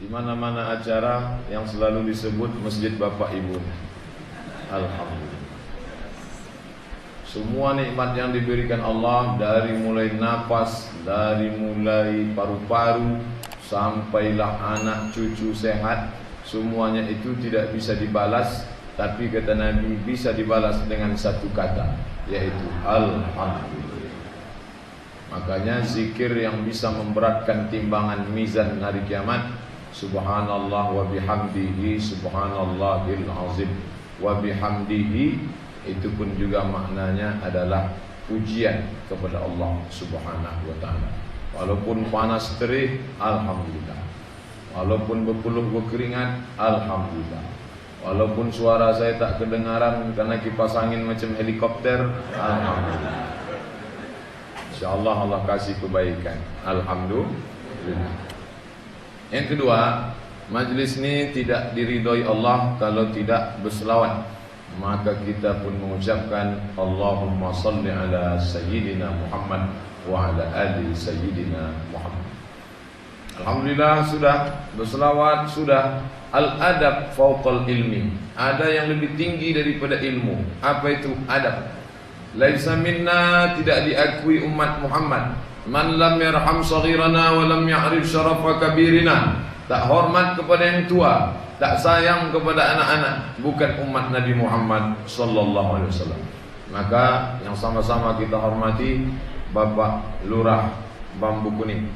mana-mana acara yang selalu disebut masjid bapak ibu. Alhamdulillah. Semua nikmat yang diberikan Allah, dari mulai nafas, dari mulai paru-paru, sampailah anak cucu sehat, semuanya itu tidak bisa dibalas. Tapi kata Nabi, bisa dibalas dengan satu kata, yaitu Alhamdulillah. Makanya zikir yang bisa memberatkan timbangan mizan hari kiamat, Subhanallah wa bihamdihi subhanallahil azim. Wa bihamdihi itu pun juga maknanya adalah pujian kepada Allah Subhanahu wa taala. Walaupun panas terik, alhamdulillah. Walaupun berpeluh berkeringat, alhamdulillah. Walaupun suara saya tak kedengaran karena kipas angin macam helikopter, alhamdulillah. InsyaAllah Allah kasih kebaikan, alhamdulillah. Yang kedua, majlis ini tidak diridhoi Allah kalau tidak berselawat. Maka kita pun mengucapkan Allahumma salli ala Sayyidina Muhammad wa ala ali Sayyidina Muhammad. Alhamdulillah sudah berselawat, sudah. Al-adab fauqal ilmi. Ada yang lebih tinggi daripada ilmu. Apa itu adab? Laisa minna, tidak diakui umat Muhammad, man lam yarham saghirana wa lam ya'rif syarafa kabirina. Tak hormat kepada yang tua, tak sayang kepada anak-anak, bukan umat Nabi Muhammad sallallahu alaihi wasallam. Maka yang sama-sama kita hormati Bapak Lurah Bambu Kuning,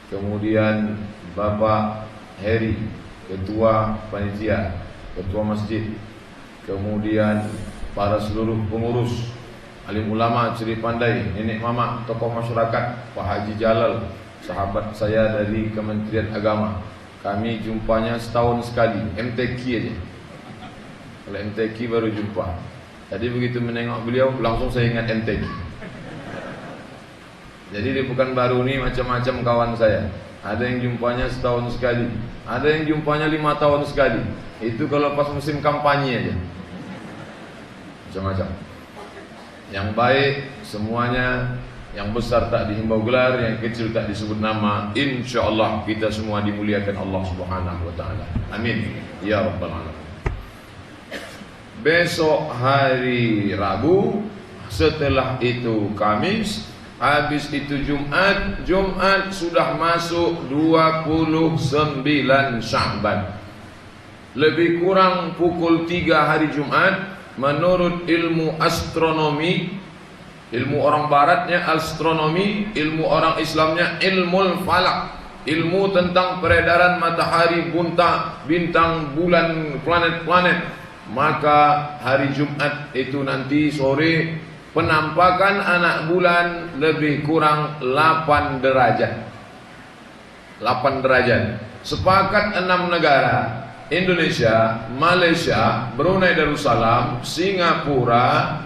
kemudian Bapak Heri, Ketua Panitia, Ketua Masjid, kemudian para seluruh pengurus, alim ulama, ciri pandai, nenek mama, tokoh masyarakat, Pak Haji Jalal, sahabat saya dari Kementerian Agama. Kami jumpanya setahun sekali, MTQ aja. Kalau MTQ baru jumpa. Tadi begitu menengok beliau, langsung saya ingat MTQ. Jadi di Pekanbaru ini macam-macam kawan saya. Ada yang jumpanya setahun sekali, ada yang jumpanya 5 tahun sekali. Itu kalau pas musim kampanye aja. Macam-macam. Yang baik semuanya, yang besar tak dihimbau gelar, yang kecil tak disebut nama. InsyaAllah kita semua dimuliakan Allah Subhanahu wa ta'ala. Amin ya rabbal alamin. Besok hari Rabu, setelah itu Kamis, habis itu Jumat. Jumat sudah masuk 29 Sya'ban. Lebih kurang pukul 3 hari Jumat, menurut ilmu astronomi, ilmu orang baratnya astronomi, ilmu orang Islamnya ilmu falak, ilmu tentang peredaran matahari, bintang, bulan, planet-planet. Maka hari Jumat itu nanti sore, penampakan anak bulan lebih kurang 8 derajat. 8 derajat. Sepakat 6 negara, Indonesia, Malaysia, Brunei Darussalam, Singapura,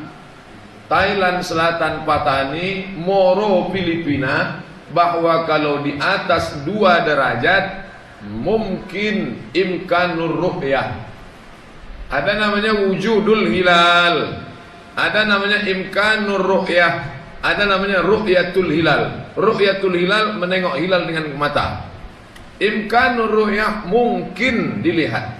Thailand Selatan Patani, Moro Filipina, bahwa kalau di atas 2 derajat mungkin imkanur ru'yah. Ada namanya wujudul hilal, ada namanya imkanur ru'yah, ada namanya ru'yatul hilal. Ru'yatul hilal menengok hilal dengan mata. Imkanur ru'yah mungkin dilihat.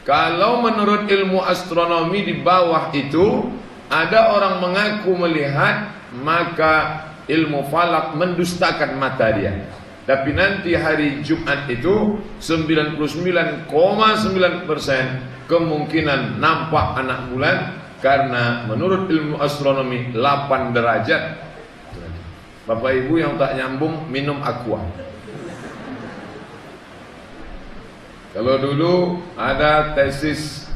Kalau menurut ilmu astronomi di bawah itu ada orang mengaku melihat, maka ilmu falak mendustakan mata dia. Tapi nanti hari Jumat itu 99,9% kemungkinan nampak anak bulan, karena menurut ilmu astronomi 8 derajat. Bapak Ibu yang tak nyambung, minum aqua. Kalau dulu ada tesis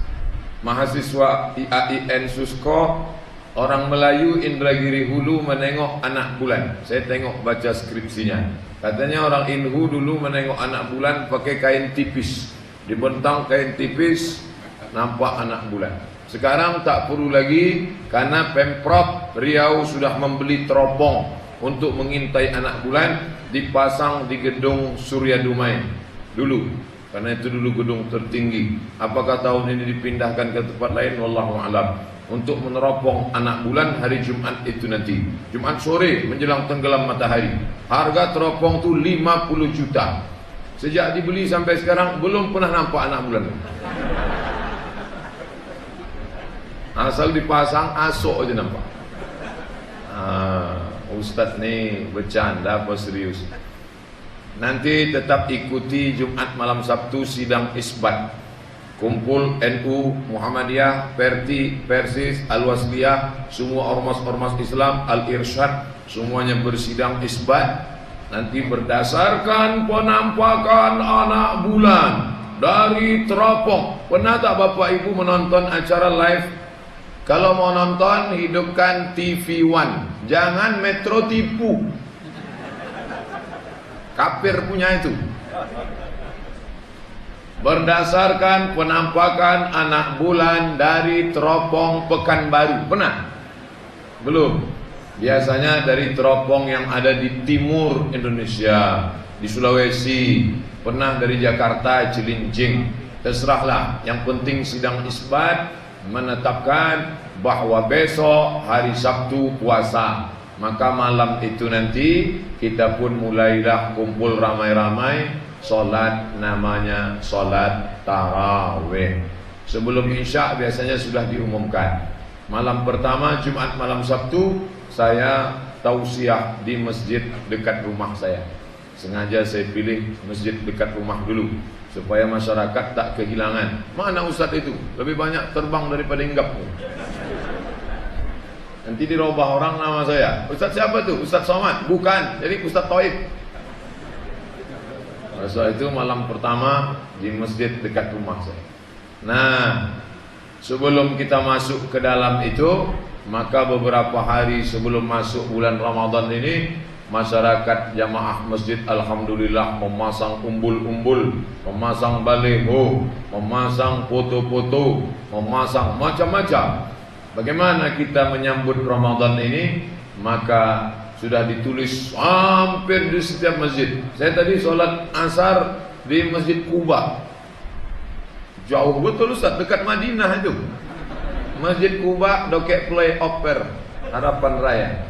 mahasiswa IAIN Susko, orang Melayu Indragiri Hulu menengok anak bulan. Saya tengok baca skripsinya. Katanya orang Inhu dulu menengok anak bulan pakai kain tipis, dibentang kain tipis, nampak anak bulan. Sekarang tak perlu lagi, karena Pemprov Riau sudah membeli teropong untuk mengintai anak bulan, dipasang di gedung Surya Dumai dulu, karena itu dulu gedung tertinggi. Apakah tahun ini dipindahkan ke tempat lain, wallahu a'lam, untuk meneropong anak bulan hari Jumat itu nanti. Jumat sore menjelang tenggelam matahari. Harga teropong itu 50 juta. Sejak dibeli sampai sekarang belum pernah nampak anak bulan. Asal dipasang, asok aja nampak. Ustaz nih bercanda apa serius? Nanti tetap ikuti Jumat malam Sabtu sidang isbat. Kumpul NU, Muhammadiyah, Perti, Persis, Al-Wasliyah, semua ormas-ormas Islam, Al-Irsyad, semuanya bersidang isbat. Nanti berdasarkan penampakan anak bulan dari teropong. Pernah tak Bapak Ibu menonton acara live? Kalau mau nonton, hidupkan TV One. Jangan Metro tipu. Kafir punya itu. Berdasarkan penampakan anak bulan dari teropong Pekanbaru. Pernah? Belum. Biasanya dari teropong yang ada di timur Indonesia, di Sulawesi. Pernah dari Jakarta, Cilincing. Terserahlah. Yang penting sidang isbat menetapkan bahwa besok hari Sabtu puasa. Maka malam itu nanti kita pun mulailah kumpul ramai-ramai, solat namanya solat tarawih. Sebelum Isya biasanya sudah diumumkan. Malam pertama Jumat malam Sabtu saya tausiah di masjid dekat rumah saya. Sengaja saya pilih masjid dekat rumah dulu supaya masyarakat tak kehilangan. Mana ustaz itu? Lebih banyak terbang daripada hinggap. Nanti dirubah orang nama saya. Ustaz siapa tuh? Ustaz Somad? Bukan. Jadi Ustaz Taib. Masa itu malam pertama di masjid dekat rumah saya. Nah, sebelum kita masuk ke dalam itu, maka beberapa hari sebelum masuk bulan Ramadan ini, masyarakat jamaah masjid alhamdulillah memasang umbul-umbul, memasang baliho, memasang foto-foto, memasang macam-macam. Bagaimana kita menyambut Ramadan ini? Maka sudah ditulis hampir di setiap masjid. Saya tadi sholat asar di Masjid Kuba. Jauh betul Ustaz, dekat Madinah itu. Masjid Kuba, Dokek Flyover Harapan Raya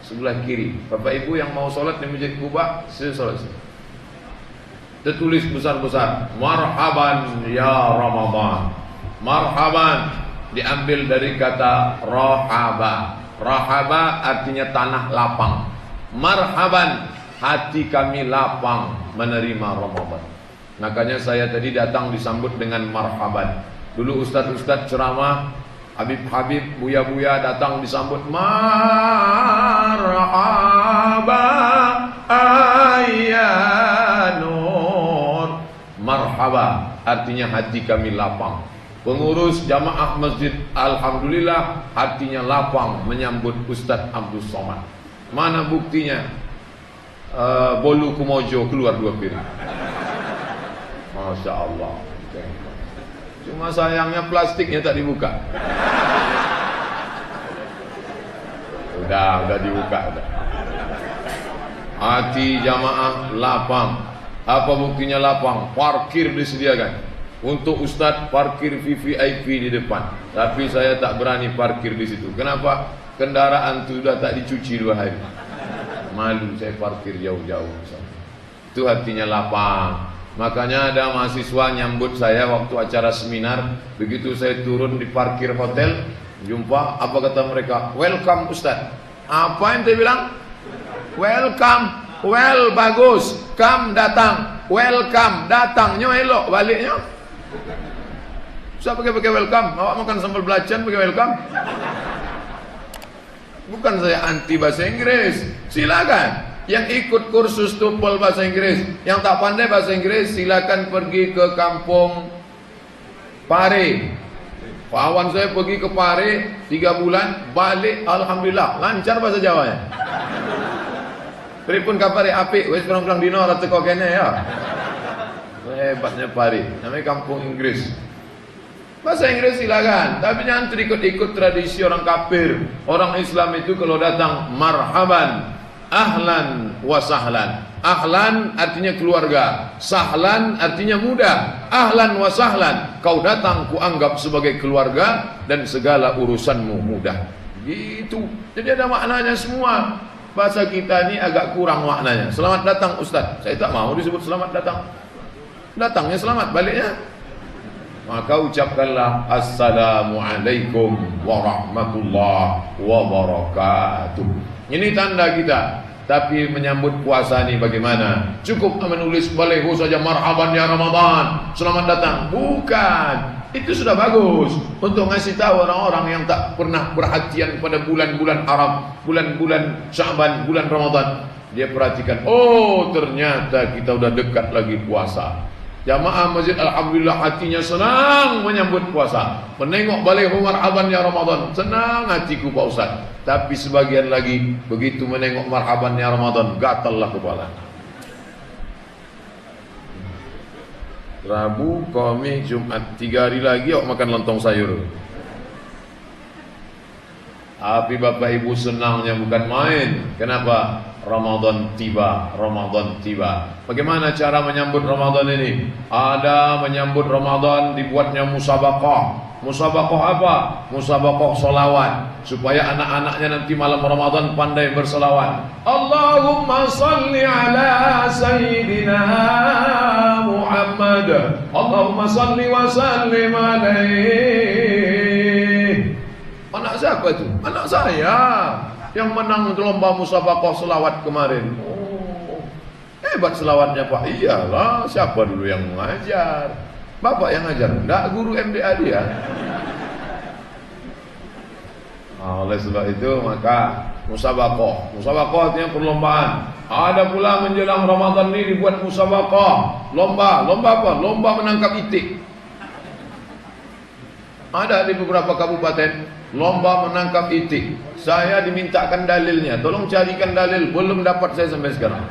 sebelah kiri. Bapak Ibu yang mau sholat di Masjid Kuba, saya sholat sini. Tertulis besar-besar, marhaban ya Ramadan. Marhaban diambil dari kata rahaba. Rahaba artinya tanah lapang. Marhaban, hati kami lapang menerima Ramadan. Makanya saya tadi datang disambut dengan marhaban. Dulu ustaz-ustaz ceramah, Habib-habib, buya-buya datang disambut marhaba ayyanur. Marhaba artinya hati kami lapang. Pengurus jamaah masjid alhamdulillah hatinya lapang menyambut Ustaz Abdul Somad. Mana buktinya? Bolu Kumojo keluar 2 piring. Masya Allah. Cuma sayangnya plastiknya tak dibuka. Udah dibuka udah. Hati jamaah lapang. Apa buktinya lapang? Parkir disediakan. Untuk Ustadz parkir VVIP di depan. Tapi saya tak berani parkir di situ. Kenapa? Kendaraan itu sudah tak dicuci 2 hari. Malu saya parkir jauh-jauh. Itu hatinya lapang. Makanya ada mahasiswa nyambut saya waktu acara seminar. Begitu saya turun di parkir hotel, jumpa, apa kata mereka? Welcome Ustadz. Apa yang dia bilang? Welcome. Well bagus. Come datang. Welcome datangnya elok baliknya. Saya pakai welcome. Awak makan sambal belacan pakai welcome. Bukan saya anti bahasa Inggris. Silakan. Yang ikut kursus TOEFL bahasa Inggris, yang tak pandai bahasa Inggris, silakan pergi ke kampung Pare. Kawan saya pergi ke Pare 3 bulan, balik alhamdulillah lancar bahasa Jawanya. Pripun kapare apik, wis kurang-kurang dino ora teko kene ya. Hebatnya Pare, namanya kampung Inggris. Bahasa Inggris silakan, tapi jangan ikut-ikut tradisi orang kafir. Orang Islam itu kalau datang marhaban, ahlan wa sahlan. Ahlan artinya keluarga, sahlan artinya mudah. Ahlan wa sahlan, kau datang kuanggap sebagai keluarga dan segala urusanmu mudah. Gitu. Jadi ada maknanya semua. Bahasa kita ini agak kurang maknanya. Selamat datang Ustaz. Saya tak mau disebut selamat datang. Datangnya selamat, baliknya maka ucapkanlah Assalamualaikum warahmatullahi wabarakatuh. Ini tanda kita. Tapi menyambut puasa ini bagaimana? Cukup menulis baleho saja, marhaban ya Ramadan, selamat datang. Bukan. Itu sudah bagus untuk ngasih tahu orang-orang yang tak pernah perhatian pada bulan-bulan Arab, bulan-bulan Sya'ban, bulan Ramadan. Dia perhatikan, oh ternyata kita udah dekat lagi puasa. Jamaah masjid alhamdulillah hatinya senang menyambut puasa. Menengok baleho marhaban ya Ramadan, senang hatiku Pak Ustaz. Tapi sebagian lagi begitu menengok marhaban ya Ramadan, gatallah kepala. Rabu, Kamis, Jumat, 3 hari lagi awak makan lontong sayur. Tapi Bapak Ibu senangnya bukan main. Kenapa? Ramadan tiba, Ramadan tiba. Bagaimana cara menyambut Ramadan ini? Ada menyambut Ramadan dibuatnya musabaqah. Musabaqah apa? Musabaqah solawat, supaya anak-anaknya nanti malam Ramadan pandai bersolawat. Allahumma salli ala Sayyidina Muhammad, Allahumma salli wa sallim alaihi. Anak siapa itu? Anak saya yang menang lomba musabaqah selawat kemarin. Oh, hebat selawatnya Pak. Iyalah, siapa dulu yang mengajar? Bapak yang ngajar? Enggak, guru MDA dia. Nah, oleh sebab itu maka musabaqah. Musabaqah artinya perlombaan. Ada pula menjelang Ramadan ini dibuat musabaqah. Lomba apa? Lomba menangkap itik. Ada di beberapa kabupaten lomba menangkap itik. Saya dimintakan dalilnya. Tolong carikan dalil. Belum dapat saya sampai sekarang.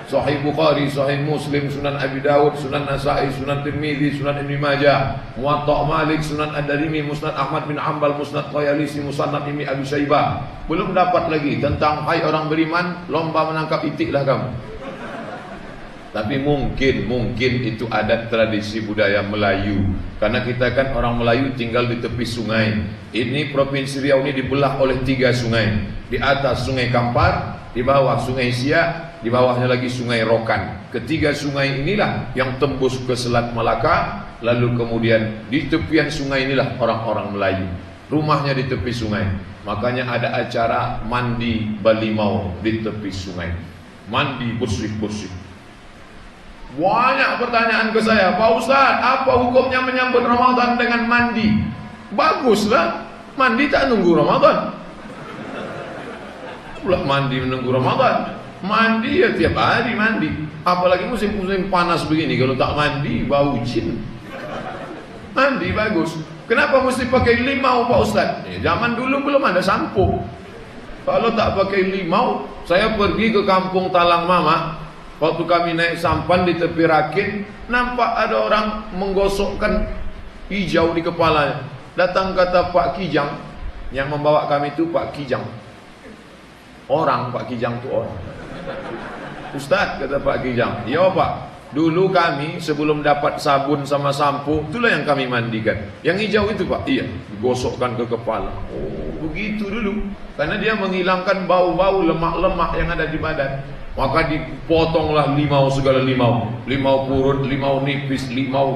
Sahih Bukhari, Sahih Muslim, Sunan Abi Dawud, Sunan Nasa'i, Sunan Tirmidzi, Sunan Ibnu Majah, Muwatta' Malik, Sunan Ad-Darimi, Musnad Ahmad bin Hanbal, Musnad Tayalisi, Musannaf Ibnu Abi Syaibah. Belum dapat lagi tentang hai orang beriman, lomba menangkap itiklah kamu. Tapi mungkin itu adat tradisi budaya Melayu. Karena kita kan orang Melayu tinggal di tepi sungai. Ini Provinsi Riau ini dibelah oleh 3 sungai. Di atas Sungai Kampar, di bawah Sungai Siak, di bawahnya lagi Sungai Rokan. Ketiga sungai inilah yang tembus ke Selat Malaka. Lalu kemudian di tepian sungai inilah orang-orang Melayu. Rumahnya di tepi sungai. Makanya ada acara mandi balimau di tepi sungai. Mandi bersih-bersih. Banyak pertanyaan ke saya, Pak Ustaz, apa hukumnya menyambut Ramadan dengan mandi? Baguslah, mandi tak nunggu Ramadan. Pula mandi menunggu Ramadan. Mandi ya tiap hari mandi. Apalagi musim-musim panas begini, kalau tak mandi bau jin. Mandi bagus. Kenapa mesti pakai limau Pak Ustaz? Zaman dulu belum ada sampo. Kalau tak pakai limau, saya pergi ke kampung Talang Mama. Waktu kami naik sampan di tepi rakit, nampak ada orang menggosokkan hijau di kepalanya. Datang kata Pak Kijang, yang membawa kami itu Pak Kijang. Orang, Pak Kijang itu orang. Ustaz, kata Pak Kijang, ya Pak, dulu kami sebelum dapat sabun sama sampo, itulah yang kami mandikan. Yang hijau itu Pak, iya, digosokkan ke kepala. Oh, begitu dulu. Karena dia menghilangkan bau-bau lemak-lemak yang ada di badan. Maka dipotonglah limau, segala limau. Limau purut, limau nipis, limau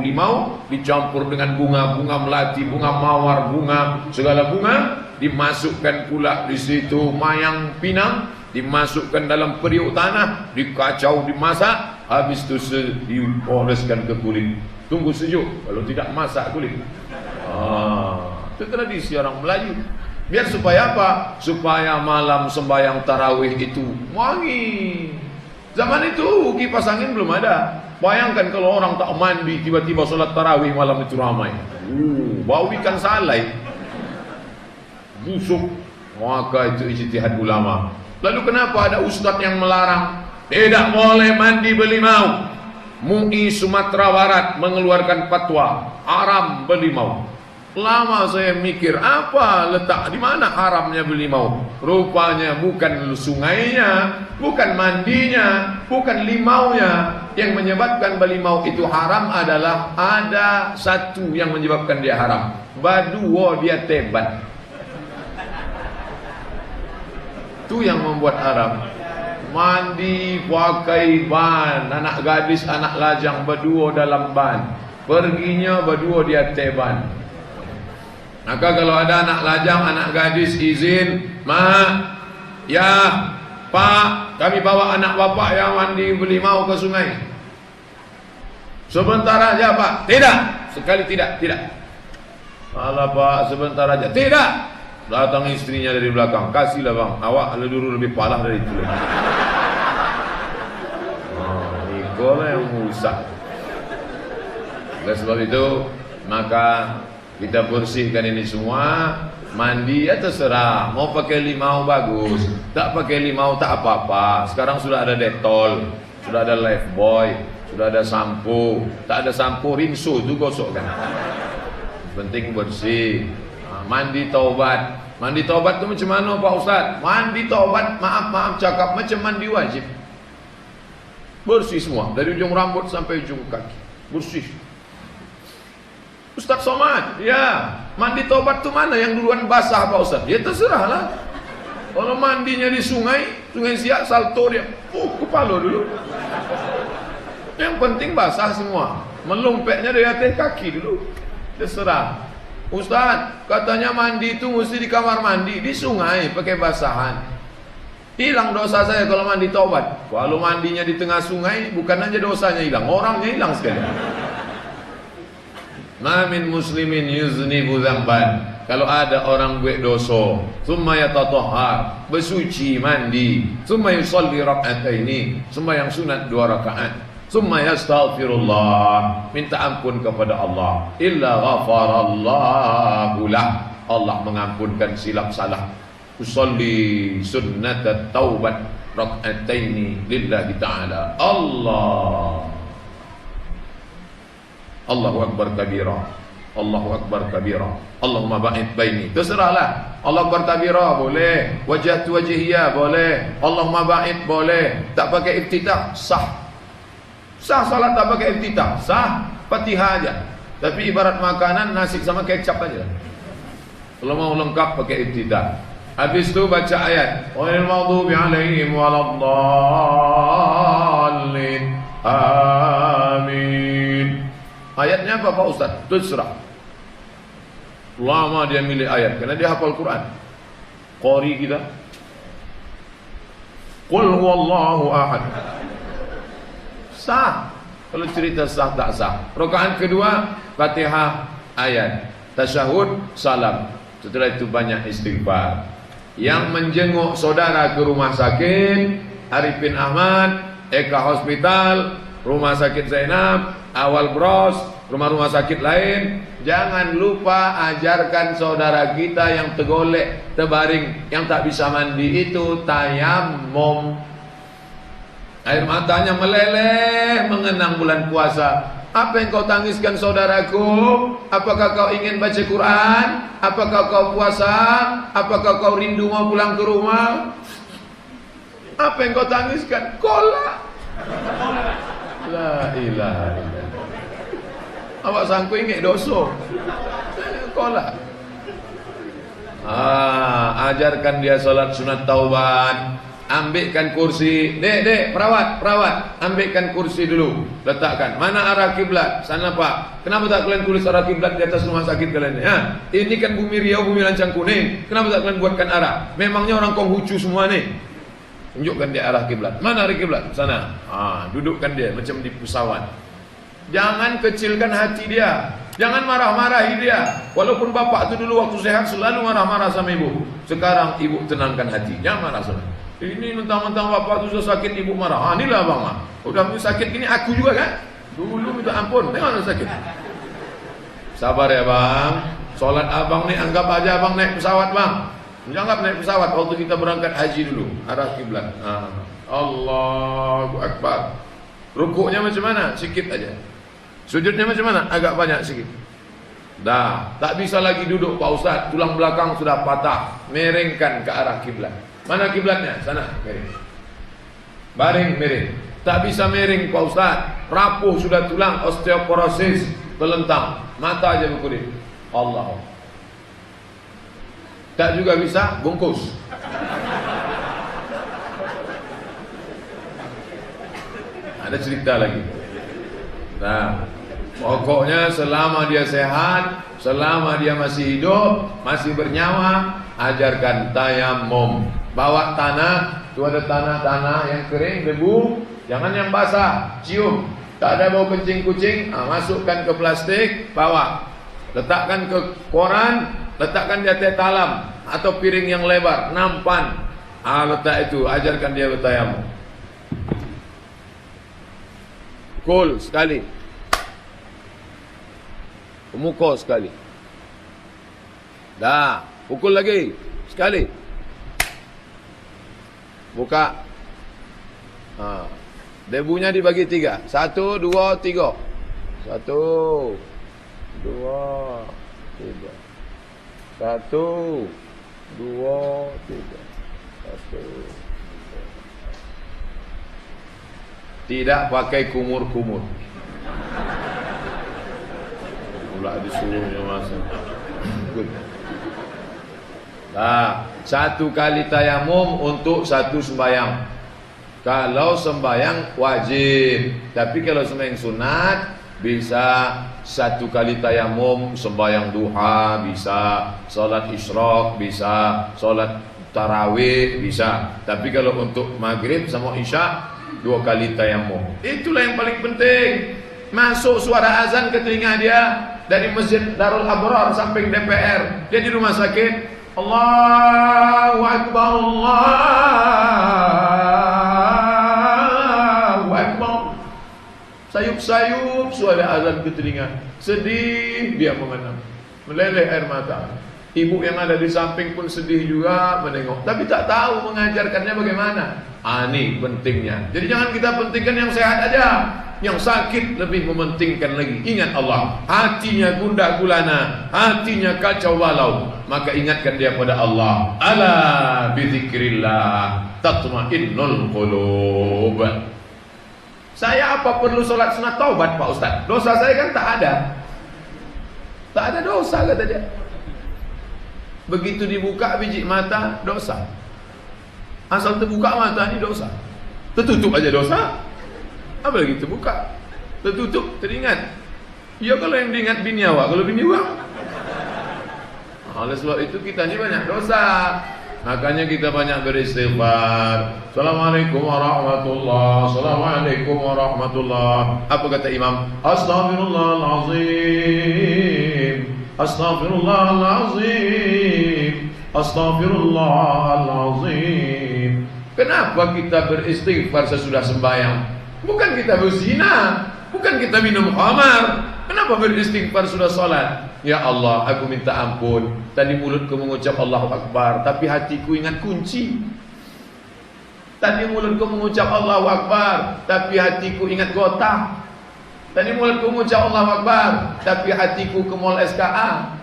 dicampur dengan bunga melati, bunga mawar, bunga, segala bunga. Dimasukkan pula di situ mayang pinang, dimasukkan dalam periuk tanah, dikacau, dimasak. Habis itu dioleskan ke kulit. Tunggu sejuk, kalau tidak masak kulit. Itu tradisi orang Melayu. Biar supaya apa? Supaya malam sembahyang tarawih itu wangi. Zaman itu kipas angin belum ada. Bayangkan kalau orang tak mandi tiba-tiba sholat tarawih malam itu ramai. Bau ikan salai, busuk. Maka itu ijtihad ulama. Lalu kenapa ada ustadz yang melarang? Tidak boleh mandi belimau. MUI Sumatera Barat mengeluarkan fatwa haram belimau. Lama saya mikir, apa letak, di mana haramnya belimau? Rupanya bukan sungainya, bukan mandinya, bukan limaunya. Yang menyebabkan belimau itu haram adalah ada satu yang menyebabkan dia haram. Baduwo dia tebat. Itu yang membuat haram. Mandi pakai ban, anak gadis anak lajang berdua dalam ban, perginya berdua di atas ban. Maka kalau ada anak lajang anak gadis izin, "Mak, ya Pak, kami bawa anak bapak yang mandi belimau ke sungai." "Sebentar aja Pak." "Tidak, sekali tidak." "Alah Pak, sebentar aja." "Tidak." Datang istrinya dari belakang, "Kasihlah bang, awak dulu lebih parah dari itu." Ikolah yang rusak. Oleh sebab itu, maka kita bersihkan ini semua. Mandi ya terserah, mau pakai limau bagus, tak pakai limau tak apa-apa. Sekarang sudah ada Dettol, sudah ada Lifebuoy, sudah ada sampo. Tak ada sampo, rinso tu gosok kan. Penting bersih. Mandi taubat. Mandi taubat tu macam mana Pak Ustaz? Mandi taubat, maaf cakap macam mandi wajib. Bersih semua, dari ujung rambut sampai ujung kaki. Bersih. "Ustaz Somad, ya, mandi taubat tu mana yang duluan basah Pak Ustaz?" Ya terserahlah. Kalau mandinya di sungai Siak, salto dia, kepala dulu. Yang penting basah semua. Melompeknya dari atas kaki dulu. Terserah. "Ustaz, katanya mandi itu mesti di kamar mandi, di sungai pakai basahan. Hilang dosa saya kalau mandi taubat." Kalau mandinya di tengah sungai, bukan aja dosanya hilang, orangnya hilang sekali. Ma min muslimin yuznibu dzamban. Kalau ada orang buat dosa, summa yatatahhar, bersuci mandi, summa yusalli rak'ataini, sembahyang sunat 2 rakaat, summa yastaghfirullah, minta ampun kepada Allah, illa ghafarallahu lah, Allah mengampunkan silap salah. Usalli sunnatat taubat rak'ataini lillahi ta'ala. Allahu akbar kabira, Allahu akbar kabira, Allahumma ba'id baini. Terserahlah. Allahu akbar kabira boleh, wajhatu wajhiyya boleh, Allahumma ba'id boleh. Tak pakai iftitah sah. Sah salat tak pakai iftitah sah, Fatihah aja. Tapi ibarat makanan nasi sama kecap aja. Kalau mau lengkap pakai iftitah. Habis itu baca ayat, "Ghairil maghdubi 'alaihim waladdallin." Amin. Ayatnya apa Pak Ustaz? Terserah. Lama dia milih ayat karena dia hafal Quran. Qari kita. Qul huwallahu ahad. Sah. Kalau cerita sah tak sah. Rakaat kedua Fatihah ayat, tasyahud salam. Setelah itu banyak istighfar. Yang menjenguk saudara ke rumah sakit, Arifin Ahmad, Eka Hospital, Rumah Sakit Zainab, Awal Bros, rumah-rumah sakit lain, jangan lupa ajarkan saudara kita yang tergolek, terbaring, yang tak bisa mandi itu tayammum. Air matanya meleleh mengenang bulan puasa. Apa yang kau tangiskan saudaraku? Apakah kau ingin baca Quran? Apakah kau puasa? Apakah kau rindu mau pulang ke rumah? Apa yang kau tangiskan? Kolak. La ilaha illallah. Awak sangku ingat dosa. Kolak. Ajarkan dia solat sunat taubat. Ambilkan kursi. Dek, perawat, ambilkan kursi dulu. Letakkan. Mana arah kiblat? Sana Pak. Kenapa tak kalian tulis arah kiblat di atas rumah sakit kalian? Ini kan bumi Riau, bumi Lancang Kuning. Kenapa tak kalian buatkan arah? Memangnya orang Konghucu semua nih. Tunjukkan dia arah kiblat. Mana arah kiblat? Sana. Dudukkan dia macam di pesawat. Jangan kecilkan hati dia. Jangan marah-marahi dia. Walaupun bapak itu dulu waktu sehat selalu marah-marah sama ibu. Sekarang ibu tenangkan hati. Jangan marah sama. Ini mentang-mentang bapak itu sudah sakit, ibu marah. Inilah abang. Udah sakit gini aku juga kan. Dulu minta ampun. Tengok sakit. Sabar ya bang. Solat abang nih anggap aja abang naik pesawat bang. Jangan naik pesawat waktu kita berangkat haji dulu. Arah kiblat. Allahu Akbar. Rukuknya macam mana? Sikit aja. Sujudnya macam mana? Agak banyak sikit. Dah, tak bisa lagi duduk Pak Ustaz. Tulang belakang sudah patah. Miringkan ke arah kiblat. Mana kiblatnya? Sana, miring. Baring, miring. Tak bisa miring Pak Ustaz. Rapuh sudah tulang, osteoporosis, belentang. Mata aja berkedip. Allah. Tak juga bisa bungkus. Ada cerita lagi. Nah, pokoknya selama dia sehat, selama dia masih hidup, masih bernyawa, ajarkan tayamum. Bawa tanah, itu ada tanah-tanah yang kering, debu, jangan yang basah, cium. Tak ada bau kencing kucing, masukkan ke plastik, bawa. Letakkan ke koran, letakkan di atas talam atau piring yang lebar, nampan. Letak itu, ajarkan dia bertayamum. Kul sekali, muka sekali. Dah, pukul lagi sekali. Buka. Debunya dibagi 3. 1, 2, 3. 1, 2, 3. 1, 2, 3. 1. Tidak pakai kumur-kumur. Pula disuruhnya masuk. Nah, 1 kali tayamum untuk 1 sembahyang. Kalau sembahyang wajib, tapi kalau sembahyang sunat bisa 1 kali tayamum, sembahyang duha bisa, salat isyraq bisa, salat tarawih bisa. Tapi kalau untuk maghrib sama isya 2 kali tayamum. Itulah yang paling penting. Masuk suara azan ke telinga dia dari Masjid Darul Abrar samping DPR. Dia di rumah sakit, Allahu Akbar, Allahu Akbar. Sayup-sayup suara azan ke telinga. Sedih dia mengenang, meleleh air mata. Ibu yang ada di samping pun sedih juga menengok, tapi tak tahu mengajarkannya bagaimana. Ini pentingnya. Jadi jangan kita pentingkan yang sehat aja, yang sakit lebih mementingkan lagi. Ingat Allah. Hatinya gundah gulana, hatinya kacau balau, maka ingatkan dia pada Allah. Ala bizikrillah tatma'innul qulub. Saya apa perlu sholat sunat taubat Pak Ustaz? Dosa saya kan tak ada. Tak ada dosa kata dia. Begitu dibuka biji mata, dosa. Asal terbuka mata ini dosa. Tertutup aja dosa. Apalagi terbuka. Tertutup, teringat. Ya kalau yang diingat bini awak, kalau bini awak. Oleh sebab itu kita ini banyak dosa. Makanya kita banyak beristighfar. Assalamualaikum warahmatullahi. Assalamualaikum warahmatullahi. Apa kata imam? Astaghfirullahalazim. Astaghfirullahalazim. Astaghfirullahalazim. Kenapa kita beristighfar sesudah sembahyang? Bukan kita berzina, bukan kita minum khamar. Kenapa beristighfar sudah salat? Ya Allah, aku minta ampun. Tadi mulutku mengucap Allahu Akbar, tapi hatiku ingat kunci. Tadi mulutku mengucap Allahu Akbar, tapi hatiku ingat gotah. Tadi mulutku mengucap Allahu Akbar, tapi hatiku ke mall SKA.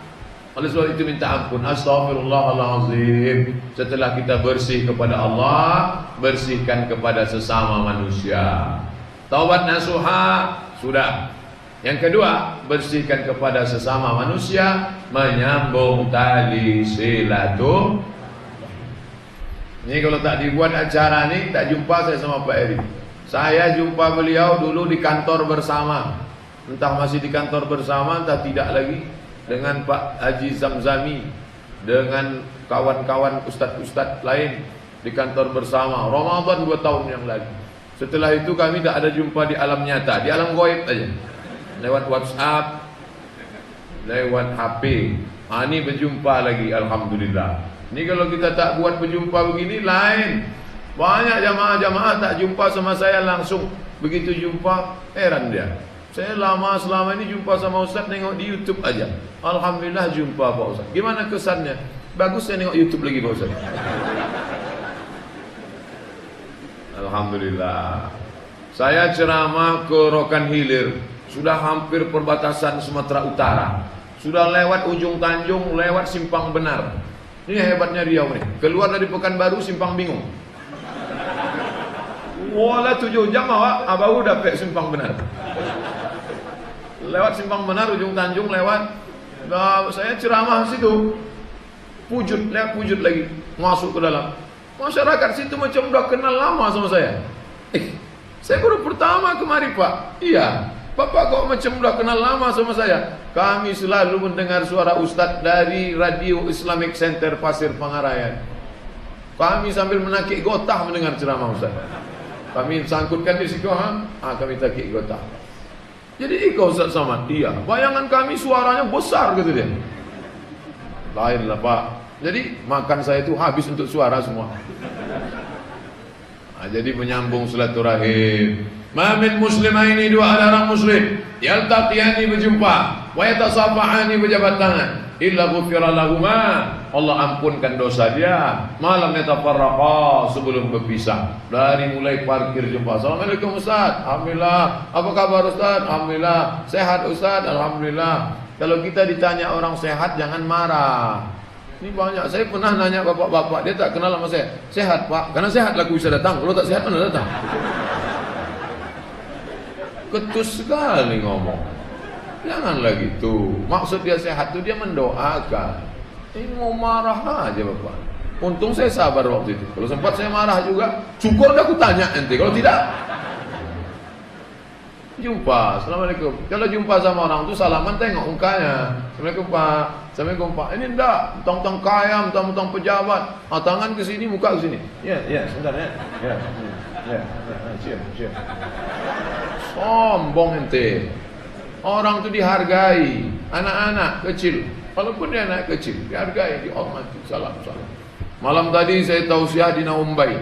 Oleh sebab itu minta ampun. Astaghfirullahalazim. Setelah kita bersih kepada Allah, bersihkan kepada sesama manusia. Taubat nasuha sudah. Yang kedua, bersihkan kepada sesama manusia, menyambung tali silaturahmi. Ini kalau tak dibuat acara ni, tak jumpa saya sama Pak Eri. Saya jumpa beliau dulu di kantor bersama. Entah masih di kantor bersama, entah tidak lagi. Dengan Pak Haji Zamzami, dengan kawan-kawan ustaz-ustaz lain di kantor bersama. Ramadan 2 tahun yang lalu. Setelah itu kami tak ada jumpa di alam nyata, di alam gaib aja. Lewat WhatsApp, lewat HP. Ini berjumpa lagi, alhamdulillah. Ini kalau kita tak buat berjumpa begini lain. Banyak jamaah-jamaah tak jumpa sama saya langsung. Begitu jumpa, heran dia. Saya selama ini jumpa sama Ustaz nengok di YouTube aja. Alhamdulillah jumpa Pak Ustaz. Gimana kesannya? Bagus saya nengok YouTube lagi Pak Ustaz. Alhamdulillah. Saya ceramah ke Rokan Hilir. Sudah hampir perbatasan Sumatera Utara. Sudah lewat ujung Tanjung, lewat Simpang Benar. Ini hebatnya Riau nih. Keluar dari Pekanbaru Simpang Bingung. Wala 7 jam awak baru dapat Simpang Benar. Lewat Simpang Benar, ujung Tanjung lewat. Nah, saya ceramah situ. Pujut, lewat Pujut lagi. Masuk ke dalam. Masyarakat situ macam udah kenal lama sama saya. Saya baru pertama kemari Pak. Iya, Bapak kok macam udah kenal lama sama saya. Kami selalu mendengar suara Ustadz dari Radio Islamic Center Pasir Pangarayan. Kami sambil menakik gotah mendengar ceramah Ustaz. Kami sangkutkan di situ, kami takik gotah. Jadi ikut Ustaz Somad. Iya, bayangan kami suaranya besar gitu dia. Lain lah Pak. Jadi makan saya itu habis untuk suara semua. Jadi menyambung silaturahim. Ma min muslimaini, dua orang muslim yaltaqiyani berjumpa wa yatasafahani berjabat tangan illa ghufira lahuma, Allah ampunkan dosa dia malam yatafarraqa, sebelum berpisah. Dari mulai parkir jumpa, Assalamualaikum Ustaz, alhamdulillah. Apa kabar Ustaz? Alhamdulillah. Sehat Ustaz? Alhamdulillah. Kalau kita ditanya orang sehat jangan marah. Ini banyak, saya pernah nanya bapak-bapak, dia tak kenal sama saya. Sehat Pak? Karena sehat aku bisa datang. Kalau tak sehat mana datang? Ketus sekali ngomong. Janganlah gitu. Maksud dia sehat itu dia mendoakan. Ini mau marah aja bapak. Untung saya sabar waktu itu. Kalau sempat saya marah juga, syukur dah aku tanya nanti. Kalau tidak, jumpa, Assalamualaikum. Kalau jumpa sama orang tu salaman, tengok mukanya. Assalamualaikum Pak. Assalamualaikum Pak. Ini enggak, mentang-mentang kaya, mentang-mentang pejabat. Tangan ke sini, muka ke sini. Ya, sebentar ya. Siap. Sombong ente. Orang tu dihargai. Anak-anak kecil, walaupun dia anak kecil, dihargai, dihormati. Salam. Malam tadi saya tausiah di Naumbai.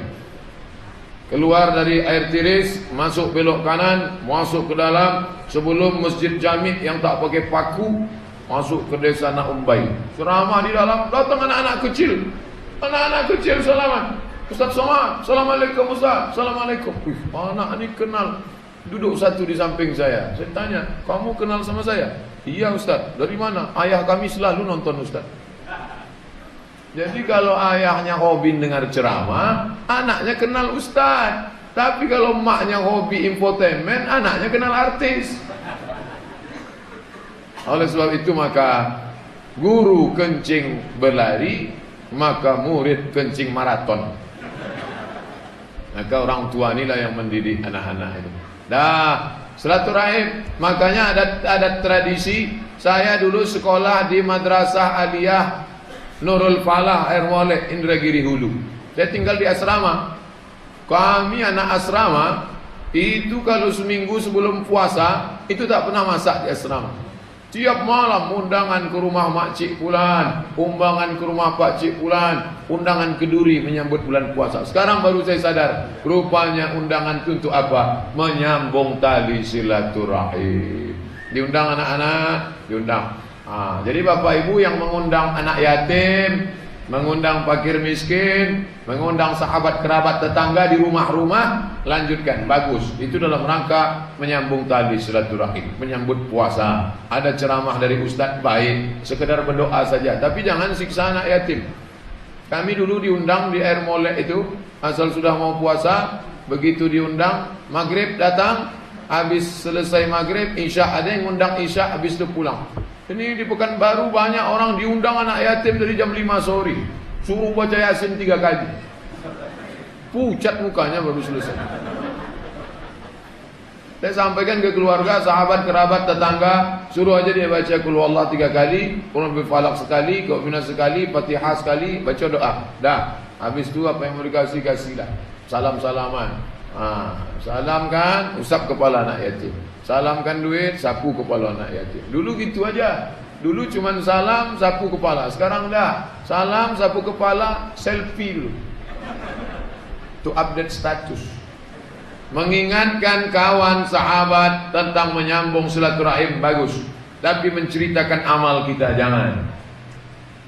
Keluar dari air tiris, masuk belok kanan, masuk ke dalam, sebelum masjid Jami yang tak pakai paku, masuk ke desa Naumbai. Ceramah di dalam, datang anak-anak kecil. Anak-anak kecil salaman. Ustaz Somad, Assalamualaikum Ustaz. Assalamualaikum. Anak ini kenal. Duduk satu di samping saya. Saya tanya, kamu kenal sama saya? Iya Ustaz. Dari mana? Ayah kami selalu nonton Ustaz. Jadi kalau ayahnya hobi dengar ceramah, anaknya kenal Ustaz. Tapi kalau maknya hobi infotainment, anaknya kenal artis. Oleh sebab itu maka guru kencing berlari, maka murid kencing maraton. Maka orang tua inilah yang mendidik anak-anak itu. Silaturahim. Makanya ada tradisi. Saya dulu sekolah di Madrasah Aliyah Nurul Falah Air Molek Indragiri Hulu. Saya tinggal di asrama. Kami anak asrama itu kalau seminggu sebelum puasa itu tak pernah masak di asrama. Tiap malam undangan ke rumah makcik pulan, undangan ke rumah pakcik pulan, undangan ke duri menyambut bulan puasa. Sekarang baru saya sadar, rupanya undangan itu untuk apa? Menyambung tali silaturahim. Diundang anak-anak, diundang. Jadi bapak ibu yang mengundang anak yatim, mengundang fakir miskin, mengundang sahabat kerabat tetangga di rumah-rumah, lanjutkan, bagus. Itu dalam rangka menyambung tali silaturahim, menyambut puasa. Ada ceramah dari ustaz, baik, sekedar berdoa saja, tapi jangan siksa anak yatim. Kami dulu diundang di Air Molek itu, asal sudah mau puasa, begitu diundang, maghrib datang, habis selesai maghrib, isya, ada yang undang isya, habis itu pulang. Ini di Pekanbaru banyak orang diundang anak yatim dari jam 5 sore. Suruh baca Yasin 3 kali. Pucat mukanya baru selesai. Saya sampaikan ke keluarga, sahabat, kerabat, tetangga, suruh aja dia baca Qul Huwallah 3 kali, Qul Falaq sekali, Qul Minas sekali, Fatihah sekali, baca doa. Dah, habis itu apa yang mau dikasih, kasihlah. Salam-salaman. Salamkan, usap kepala anak yatim. Salamkan duit, sapu kepala anak yatim. Dulu gitu aja. Dulu cuman salam, sapu kepala. Sekarang dah, salam, sapu kepala, selfie dulu. To update status. Mengingatkan kawan sahabat tentang menyambung silaturahim bagus. Tapi menceritakan amal kita jangan.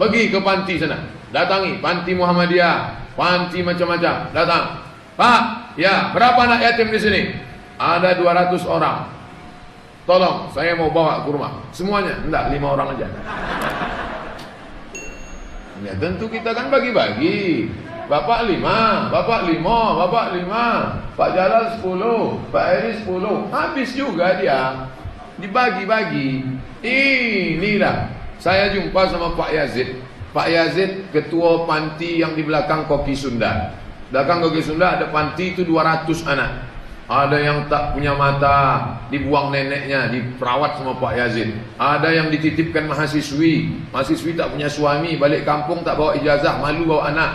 Pergi ke panti sana. Datangi panti Muhammadiyah, panti macam-macam. Datang. Pak, ya, berapa anak yatim di sini? Ada 200 orang. Tolong, saya mau bawa ke rumah. Semuanya? Enggak, 5 orang aja. Ya tentu kita kan bagi-bagi. Bapak 5, Bapak 5, Bapak 5, Pak Jalal 10, Pak Eri 10. Habis juga dia. Dibagi-bagi. Inilah. Saya jumpa sama Pak Yazid. Pak Yazid ketua panti yang di belakang Koki Sunda. Belakang Koki Sunda ada panti itu 200 anak. Ada yang tak punya mata, dibuang neneknya, diperawat sama Pak Yazid. Ada yang dititipkan mahasiswi tak punya suami, balik kampung tak bawa ijazah, malu bawa anak.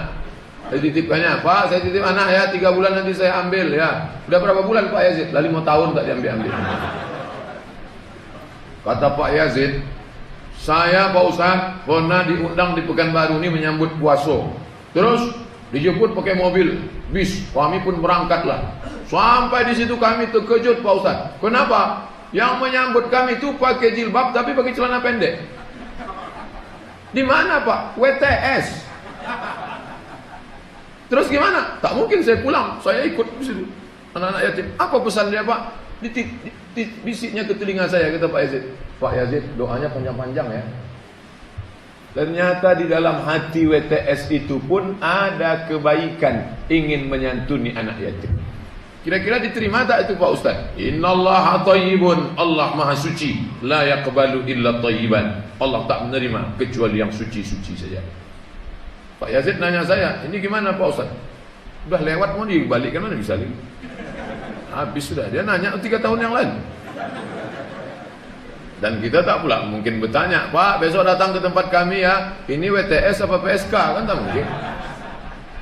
Dititipkannya, Pak saya titip anak ya, 3 bulan nanti saya ambil ya. Udah berapa bulan Pak Yazid? Lah 5 tahun tak diambil. Kata Pak Yazid, saya Pak Ustaz pernah diundang di Pekanbaru ini menyambut puasa. Terus dijemput pakai mobil, bis, kami pun berangkatlah. Sampai di situ kami terkejut Pak Ustaz. Kenapa? Yang menyambut kami itu pakai jilbab tapi pakai celana pendek. Di mana Pak? WTS. Terus gimana? Tak mungkin saya pulang, saya ikut di situ. Anak-anak yatim. Apa pesan dia Pak? Bisiknya ke telinga saya, kata Pak Yazid. Pak Yazid, doanya panjang-panjang ya. Ternyata di dalam hati WTS itu pun ada kebaikan, ingin menyantuni anak yatim. Kira-kira diterima tak itu Pak Ustaz? Innallaha thayyibun, Allah Maha suci, la yaqbalu illa thayyiban. Allah tak menerima kecuali yang suci-suci saja. Pak Yazid nanya saya, ini gimana Pak Ustaz? Udah lewat mau dibalikkan mana bisa lagi? Habis sudah. Dia nanya 3 tahun yang lalu. Dan kita tak pula mungkin bertanya, Pak besok datang ke tempat kami ya, ini WTS apa PSK, kan tak mungkin.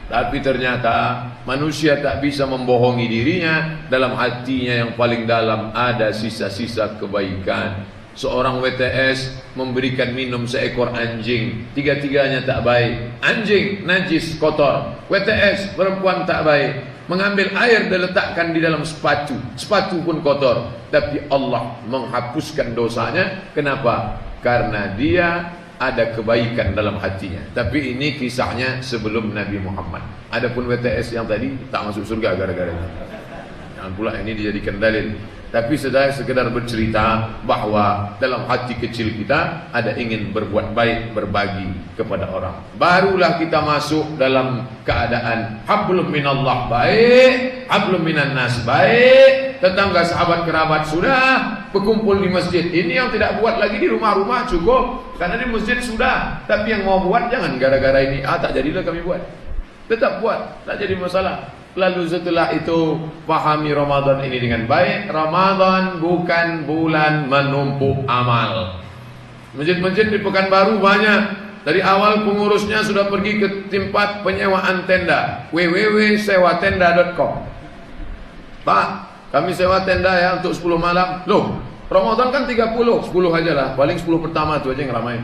Tapi ternyata manusia tak bisa membohongi dirinya. Dalam hatinya yang paling dalam ada sisa-sisa kebaikan. Seorang WTS memberikan minum seekor anjing, 3-tiganya tak baik. Anjing najis kotor, WTS perempuan tak baik. Mengambil air dan letakkan di dalam sepatu, sepatu pun kotor. Tapi Allah menghapuskan dosanya. Kenapa? Karena dia ada kebaikan dalam hatinya. Tapi ini kisahnya sebelum Nabi Muhammad. Adapun WTS yang tadi tak masuk surga gara-gara ini. Jangan pula ini dijadikan dalil. Tapi saya sekedar bercerita bahwa dalam hati kecil kita ada ingin berbuat baik, berbagi kepada orang. Barulah kita masuk dalam keadaan hablum minallah baik, hablum minan nas baik. Tetangga, sahabat, kerabat sudah berkumpul di masjid. Ini yang tidak buat lagi di rumah-rumah cukup. Karena di masjid sudah. Tapi yang mau buat jangan gara-gara ini. Tak jadilah kami buat. Tetap buat, tak jadi masalah. Lalu setelah itu pahami Ramadan ini dengan baik. Ramadan bukan bulan menumpuk amal. Masjid-masjid di Pekanbaru banyak. Dari awal pengurusnya sudah pergi ke tempat penyewaan tenda, www.sewatenda.com. Pak, kami sewa tenda ya untuk 10 malam. Loh, Ramadan kan 30, 10 aja lah. Paling 10 pertama itu aja yang ramai.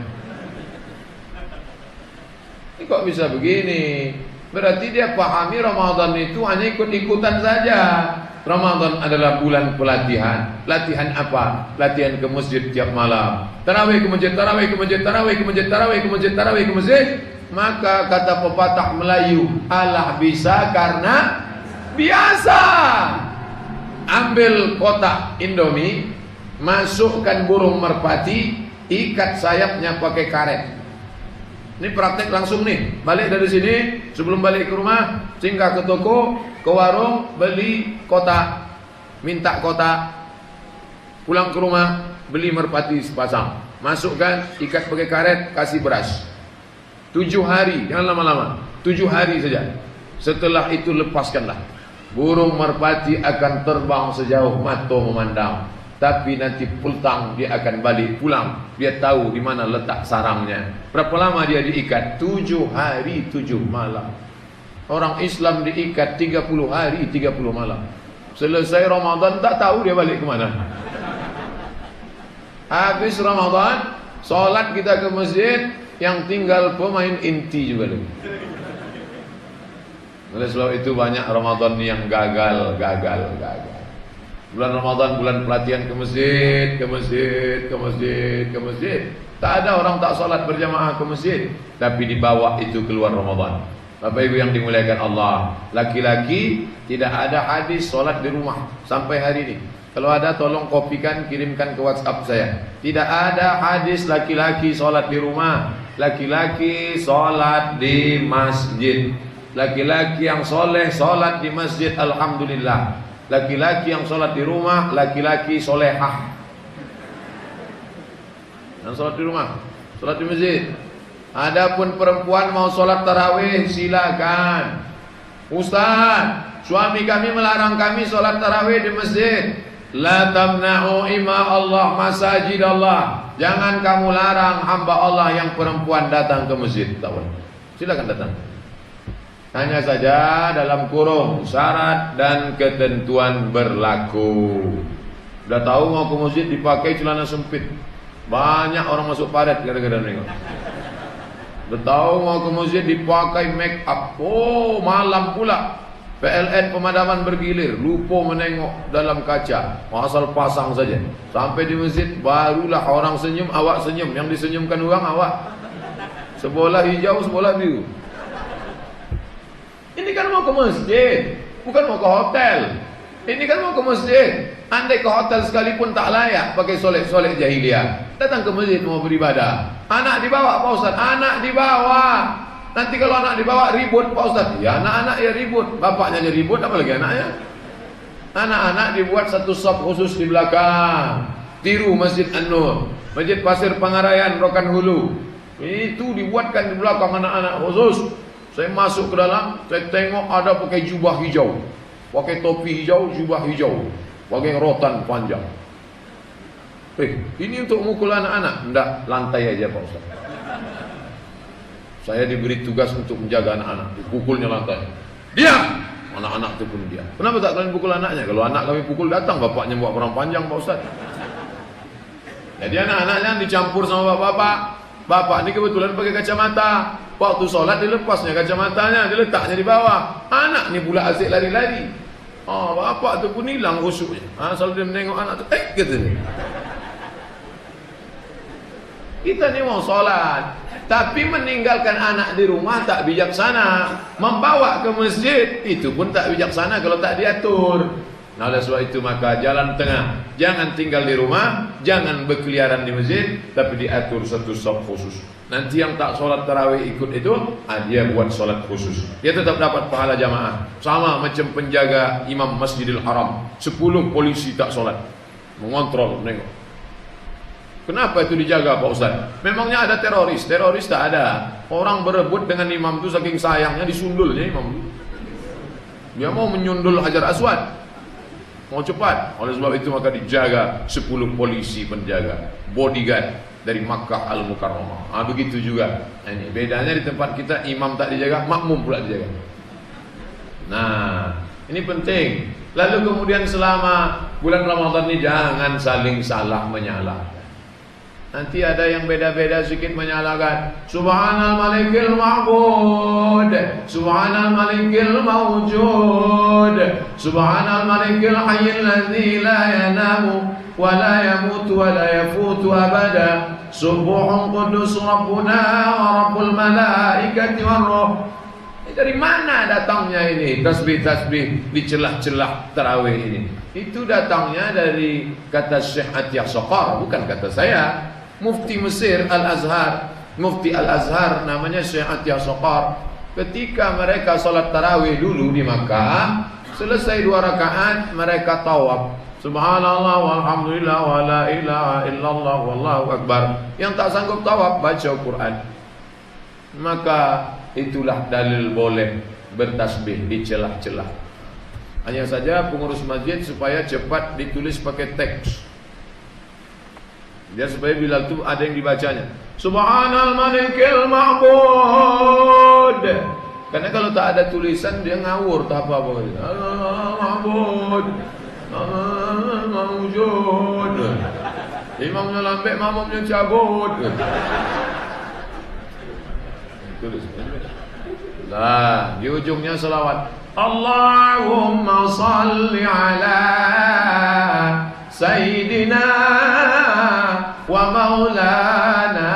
Ini kok bisa begini? Berarti dia pahami Ramadan itu hanya ikut-ikutan saja. Ramadan adalah bulan pelatihan. Latihan apa? Latihan ke masjid tiap malam. Tarawih ke masjid, tarawih ke masjid, tarawih ke masjid, tarawih ke masjid, tarawih ke masjid. Maka kata pepatah Melayu, Allah bisa karena biasa. Ambil kotak Indomie, masukkan burung merpati, ikat sayapnya pakai karet. Ini praktek langsung nih. Balik dari sini, sebelum balik ke rumah, singgah ke toko, ke warung, beli kotak, minta kotak. Pulang ke rumah, beli merpati sepasang, masukkan, ikat pakai karet, kasih beras. 7 hari, jangan lama-lama. 7 hari saja. Setelah itu lepaskanlah. Burung merpati akan terbang sejauh mata memandang. Tapi nanti petang dia akan balik pulang. Dia tahu di mana letak sarangnya. Berapa lama dia diikat? 7 hari 7 malam. Orang Islam diikat 30 hari 30 malam. Selesai Ramadan tak tahu dia balik ke mana. Habis Ramadan, solat kita ke masjid, yang tinggal pemain inti juga lagi. Oleh sebab itu banyak Ramadan yang gagal. Bulan Ramadan bulan pelatihan ke masjid. Tak ada orang tak salat berjamaah ke masjid, tapi dibawa itu keluar Ramadan. Bapak Ibu yang dimuliakan Allah, laki-laki tidak ada hadis salat di rumah sampai hari ini. Kalau ada tolong kopikan, kirimkan ke WhatsApp saya. Tidak ada hadis laki-laki salat di rumah. Laki-laki salat di masjid. Laki-laki yang soleh salat di masjid, alhamdulillah. Laki-laki yang sholat di rumah, laki-laki solehah. Yang sholat di rumah, sholat di masjid. Adapun perempuan mau sholat tarawih, silakan. Ustaz, suami kami melarang kami sholat tarawih di masjid. La tamna'u ima Allah masajid Allah. Jangan kamu larang hamba Allah yang perempuan datang ke masjid. Tak boleh. Silakan datang. Hanya saja dalam kurung syarat dan ketentuan berlaku. Udah tahu mau ke masjid dipakai celana sempit. Banyak orang masuk paret gara-gara nengok. Udah tahu mau ke masjid dipakai make up. Oh, malam pula. PLN pemadaman bergilir, lupa menengok dalam kaca. Asal pasang saja. Sampai di masjid barulah orang senyum, awak senyum. Yang disenyumkan orang awak. Sebelah hijau, sebelah biru. Ini kan mau ke masjid, bukan mau ke hotel. Ini kan mau ke masjid. Andai ke hotel sekalipun tak layak pakai solek-solek jahiliyah. Datang ke masjid mau beribadah. Anak dibawa Pak Ustaz, anak dibawa. Nanti kalau anak dibawa ribut Pak Ustaz. Ya anak-anak ya ribut, bapaknya aja ribut, apalagi anaknya. Anak-anak dibuat satu sop khusus di belakang. Tiru Masjid An-Nur, Masjid Pasir Pangarayan, Rokan Hulu. Itu dibuatkan di belakang anak-anak khusus. Saya masuk ke dalam, saya tengok ada pakai jubah hijau, pakai topi hijau, jubah hijau, pakai rotan panjang. Ini untuk mukul anak-anak? Enggak, lantai aja Pak Ustaz. Saya diberi tugas untuk menjaga anak-anak, dipukulnya lantai. Diam! Anak-anak itu pun diam. Kenapa tak kalian pukul anaknya? Kalau anak kami pukul datang, bapaknya bawa perang panjang Pak Ustaz. Jadi anak-anaknya dicampur sama bapak-bapak. Bapak ini kebetulan pakai kacamata. Waktu sholat dilepasnya kacamatanya, diletaknya di bawah. Anak ni pula asyik lari-lari. Bapak tu pun hilang khusyuknya. Selalu dia menengok anak tu, gitu ni. Kita ni mau sholat, tapi meninggalkan anak di rumah tak bijaksana. Membawa ke masjid, itu pun tak bijaksana kalau tak diatur. Nah, oleh sebab itu maka jalan tengah. Jangan tinggal di rumah, jangan berkeliaran di masjid, tapi diatur satu saf khusus. Nanti yang tak sholat tarawih ikut itu, dia buat sholat khusus. Dia tetap dapat pahala jamaah. Sama macam penjaga imam Masjidil Haram. 10 polisi tak sholat, mengontrol, menengok. Kenapa itu dijaga Pak Ustaz? Memangnya ada teroris? Teroris tak ada. Orang berebut dengan imam itu saking sayangnya disundulnya imam. Dia mau menyundul Hajar Aswad. Mau cepat. Oleh sebab itu maka dijaga 10 polisi penjaga, bodyguard dari Makkah Al-Mukarramah. Begitu juga. Ini bedanya di tempat kita imam tak dijaga, makmum pula dijaga. Nah, ini penting. Lalu kemudian selama bulan Ramadan ini jangan saling salah menyalah. Nanti ada yang beda-beda sedikit menyalahkan. Subhanal malikil ma'bud, Subhanal malikil mawjud, Subhanal malikil hayyil ladzi la yanamu wa la yamutu wa la yafutu abada. Subuhun qudus Rabbuna wa Rabbul malaikati war ruh. Dari mana datangnya ini tasbih-tasbih di celah-celah tarawih ini? Itu datangnya dari kata Syekh Atiyah Soqar, bukan kata saya. Mufti Mesir Al-Azhar, Mufti Al-Azhar namanya Syekh Atiyah Soqar. Ketika mereka sholat tarawih dulu di Makkah, selesai 2 rakaat mereka tawaf. Subhanallah walhamdulillah wa la ilaha illallah wallahu akbar. Yang tak sanggup tawaf baca Quran. Maka itulah dalil boleh bertasbih di celah-celah. Hanya saja pengurus masjid supaya cepat ditulis pakai teks. Biar supaya bila itu ada yang dibacanya. Subhanal malikil ma'bud. Karena kalau tak ada tulisan dia ngawur tak apa-apa. Ma'bud. Mawjud. Imamnya lambat, makmumnya cabut. Tulis. Nah, di ujungnya selawat. Allahumma salli ala Sayyidina wa maulana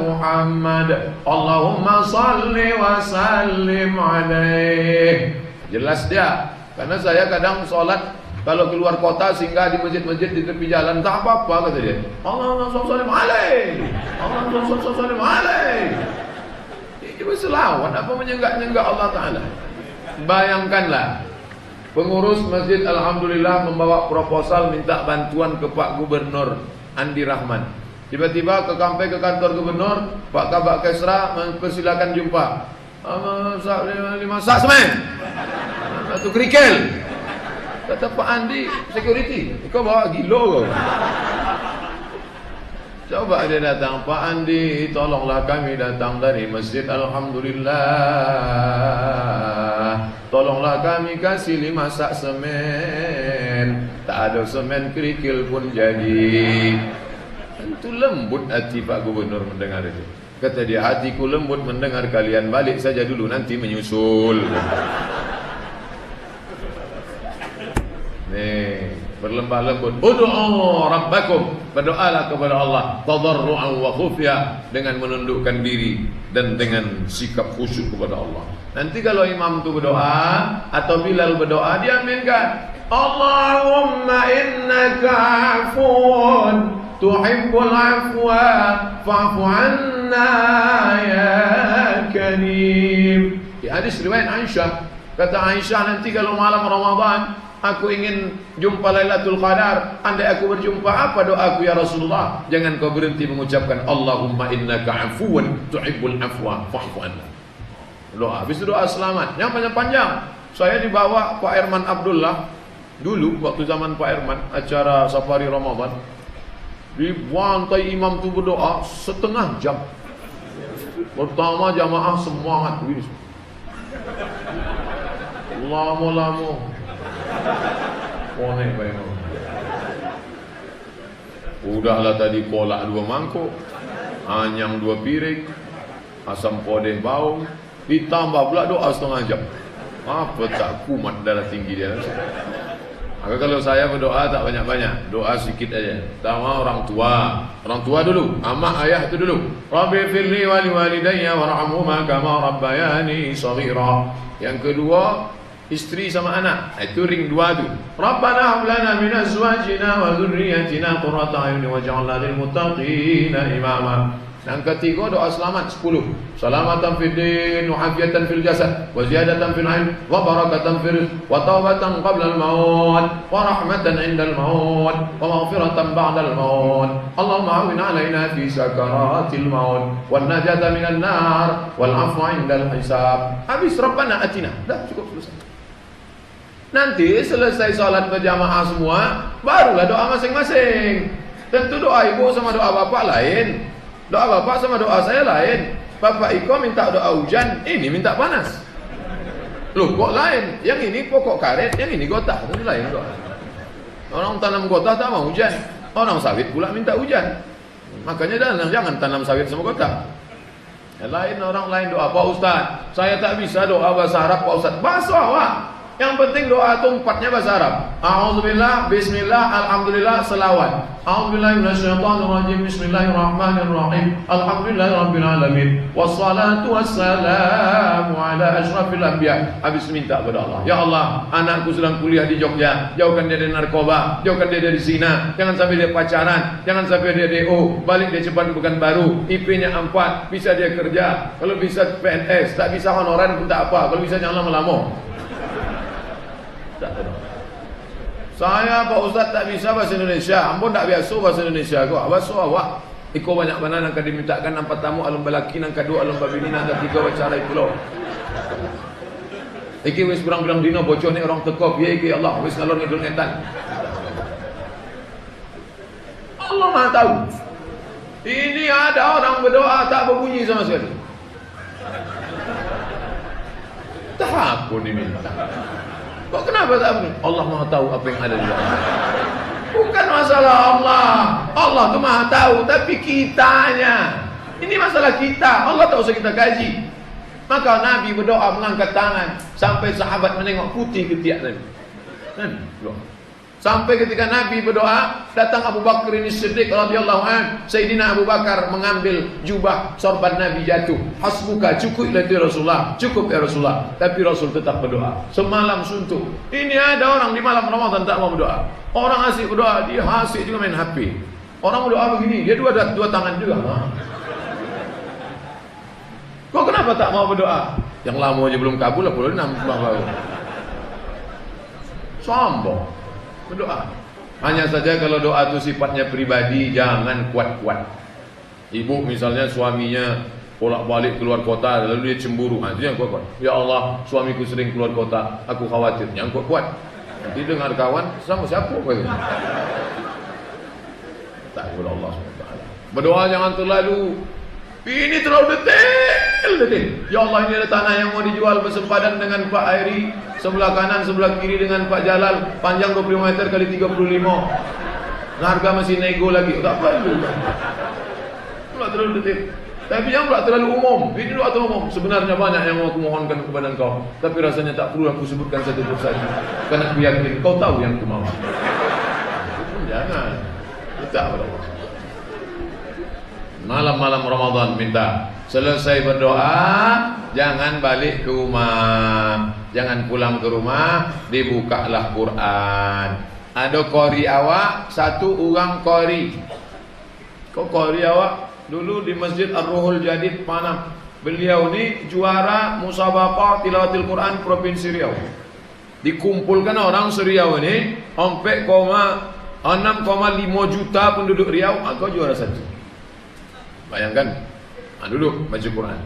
Muhammad. Allahumma salli wa sallim alaih. Jelas dia. Karena saya kadang sholat kalau keluar kota singgah di masjid-masjid di tepi jalan, tak apa-apa kata dia. Allahumma salli alaih. Allahumma salli alaih. Ini selawat apa menyenggak-nyenggak Allah Ta'ala. Bayangkanlah pengurus masjid Alhamdulillah membawa proposal minta bantuan ke Pak Gubernur Andi Rahman. Tiba-tiba sampai ke kantor gubernur, Pak Kabak Kesra mempersilakan jumpa. 5 sak semen. satu kerikil. Kata Pak Andi, security, kau bawa gilo kau. Coba dia datang, Pak Andi, tolonglah kami datang dari masjid Alhamdulillah. Tolonglah kami kasih 5 sak semen. Tak ada semen, kerikil pun jadi. Tentu lembut hati Pak Gubernur mendengar itu. Kata dia, hatiku lembut mendengar kalian, balik saja dulu nanti menyusul. Nih, berlembah lembut. Ud'u rabbakum, berdoalah kepada Allah tadarru'an wa khufya, dengan menundukkan diri dan dengan sikap khusyuk kepada Allah. Nanti kalau imam itu berdoa atau Bilal berdoa, diaminkan. Allahumma innaka afun tuhibbul afwa fa'fu anna ya karim. Di hadis riwayat Aisyah, kata Aisyah, nanti kalau malam Ramadan aku ingin jumpa Lailatul Qadar, andai aku berjumpa, apa doaku ya Rasulullah? Jangan kau berhenti mengucapkan Allahumma innaka afuwan tuhibbul afwa fa'fu anna. Doa, habis itu doa selamat yang panjang-panjang. Saya dibawa Pak Herman Abdullah dulu waktu zaman Pak Herman, acara safari Ramadan, dibantai imam tu berdoa setengah jam. Pertama jamaah semangat, lama-lama konek bayang. Udahlah tadi kolak 2 mangkuk, anyang 2 piring, asam podeh bau, ditambah pula doa setengah jam. Apa tak kumat darah tinggi dia. Maka kalau saya berdoa tak banyak-banyak, doa sedikit aja. Pertama orang tua dulu, amak ayah itu dulu. Rabbi firli wa liwalidayya warhamhuma kama rabbayani shaghira. Yang kedua istri sama anak, itu ring 2 tu. Rabbana hab lana min azwajina wa dhurriyyatina qurrata a'yun waj'alna lil muttaqina imama. Yang ketiga doa selamat 10. Salamatan fid din wa afiatan fil jasad wa ziyadatan fil ilm wa barakatan fil rizq wa taubatan qabla al maut wa rahmatan 'inda al maut wa maghfiratan ba'da al maut. Allahumma awin 'alaina fi sakaratil maut wan najata minan nar wal 'afwa 'inda al hisab. Habis Rabbana atina. Dah cukup selesai. Nanti selesai salat berjamaah semua, barulah doa masing-masing. Tentu doa ibu sama doa bapak lain. Doa bapak sama doa saya lain. Bapak Iko minta doa hujan, ini minta panas. Loh kok lain? Yang ini pokok karet, yang ini gotah. Itu lain doa. Orang tanam gotah tak mau hujan. Orang sawit pula minta hujan. Makanya jangan tanam sawit sama gotah. Yang lain, orang lain doa. Pak Ustaz, saya tak bisa doa bahasa Arab Pak Ustaz. Bahasa awak. Yang penting doa itu 4-nya bahasa Arab. A'udzubillah, bismillah, alhamdulillah, selawat. A'udzubillahi minasyaitonir rajim. Bismillahirrahmanirrahim. Alhamdulillahirabbil alamin. Wassalatu wassalamu ala asyrafil anbiya. Habis minta kepada Allah. Ya Allah, anakku sedang kuliah di Jogja. Jauhkan dia dari narkoba, jauhkan dia dari zina. Jangan sampai dia pacaran, jangan sampai dia DO. Balik dia cepat ke Pekanbaru. IP-nya 4, bisa dia kerja. Kalau bisa PNS, tak bisa honorer pun tak apa. Kalau bisa jangan lama-lama. Saya Pak Ustaz tak bisa bahasa Indonesia. Ampun tak biasa bahasa Indonesia kok. Bahasa awak. Iko banyak mana nak dimintakan nampak tamu alum balaki nang kedua alum babini nang ketiga bicara itu loh. Iki wis berang-berang dino bocor ni orang teko piye iki Allah wis ngalor ngidul ngetan. Allah Maha tahu. Ini ada orang berdoa tak berbunyi sama sekali. Tak pun diminta. Kok kenapa tak begini? Allah Maha tahu apa yang ada di dalam. Bukan masalah Allah. Allah itu Maha tahu, tapi kitanya. Ini masalah kita. Allah tak usah kita kaji. Maka Nabi berdoa mengangkat tangan sampai sahabat menengok putih ketiak Nabi. Sampai ketika Nabi berdoa, datang Abu Bakar ini Siddiq radhiyallahu anhu. Sayyidina Abu Bakar mengambil jubah sorban Nabi jatuh. Hasbuka, cukup ya Rasulullah, cukup ya Rasulullah. Tapi Rasul tetap berdoa. Semalam suntuk. Ini ada orang di malam Ramadan tak mau berdoa. Orang asik berdoa, dia asik juga main HP. Orang berdoa begini, dia dua tangan juga. Kok kenapa tak mau berdoa? Yang lama aja belum kabul, apa lagi nambah baru. Sombong. Berdoa. Hanya saja kalau doa itu sifatnya pribadi, jangan kuat-kuat. Ibu misalnya suaminya bolak-balik keluar kota, lalu dia cemburu. Itu yang kuat-kuat. Ya Allah, suamiku sering keluar kota, aku khawatir. Yang kuat-kuat. Nanti dengar kawan, sama siapa? Tak kepada Allah SWT. Berdoa jangan terlalu, ini terlalu detail. Ya Allah, ini ada tanah yang mau dijual bersempadan dengan Pak Airi, sebelah kanan, sebelah kiri dengan Pak Jalal, panjang 25 meter kali 35. Harga masih nego lagi. Tak perlu. Tak terlalu detail. Tapi yang pula terlalu umum. Ini doa umum. Sebenarnya banyak yang mau aku mohonkan kepada engkau, tapi rasanya tak perlu aku sebutkan satu persatu, karena aku yakin kau tahu yang aku mau. Jangan. Minta kepada Allah. Malam-malam Ramadan minta. Selesai berdoa, jangan balik ke rumah. Jangan pulang ke rumah, dibukalah Quran. Ada qori awak, satu orang qori. Kok qori awak? Dulu di Masjid Ar-Ruhul Jadid Panam. Beliau ni juara musabaqah tilawatil Quran Provinsi Riau. Dikumpulkan orang se-Riau ni 6,5 juta penduduk Riau, kau juara satu. Bayangkan, duduk baca Quran,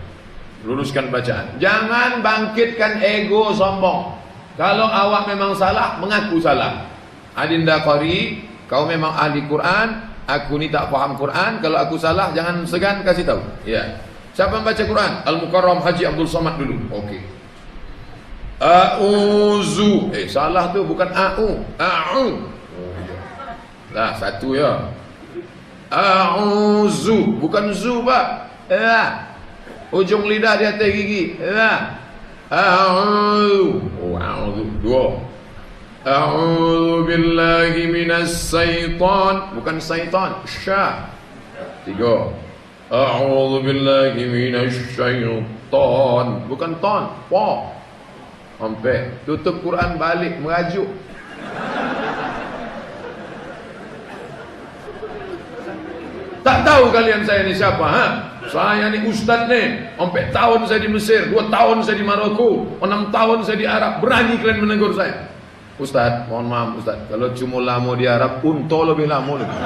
luruskan bacaan. Jangan bangkitkan ego sombong. Kalau awak memang salah, mengaku salah. Adinda qari, kau memang ahli Quran, aku ni tak faham Quran. Kalau aku salah, jangan segan kasih tahu. Ya. Siapa yang baca Quran? Al-Mukarram Haji Abdul Somad dulu. Okey. A'udzu. Salah tu bukan a'u. A'u. Nah, satu ya. A'udzu, bukan zu, Pak. Ujung lidah di atas gigi. A'udzu. A'udzu. Dua. A'udzu billahi minas syaitan, bukan syaitan. Sya. Tiga. A'udzu billahi minasy syaitan, bukan ton. Po. Sampai tutup Quran balik merajuk. Tak tahu kalian saya ni siapa, ha? Saya ni ustaz ni. 4 tahun saya di Mesir, 2 tahun saya di Maroko, 6 tahun saya di Arab. Berani kalian menegur saya? Ustaz, mohon maaf Ustaz, kalau cuma lama di Arab, unta lebih lama lagi.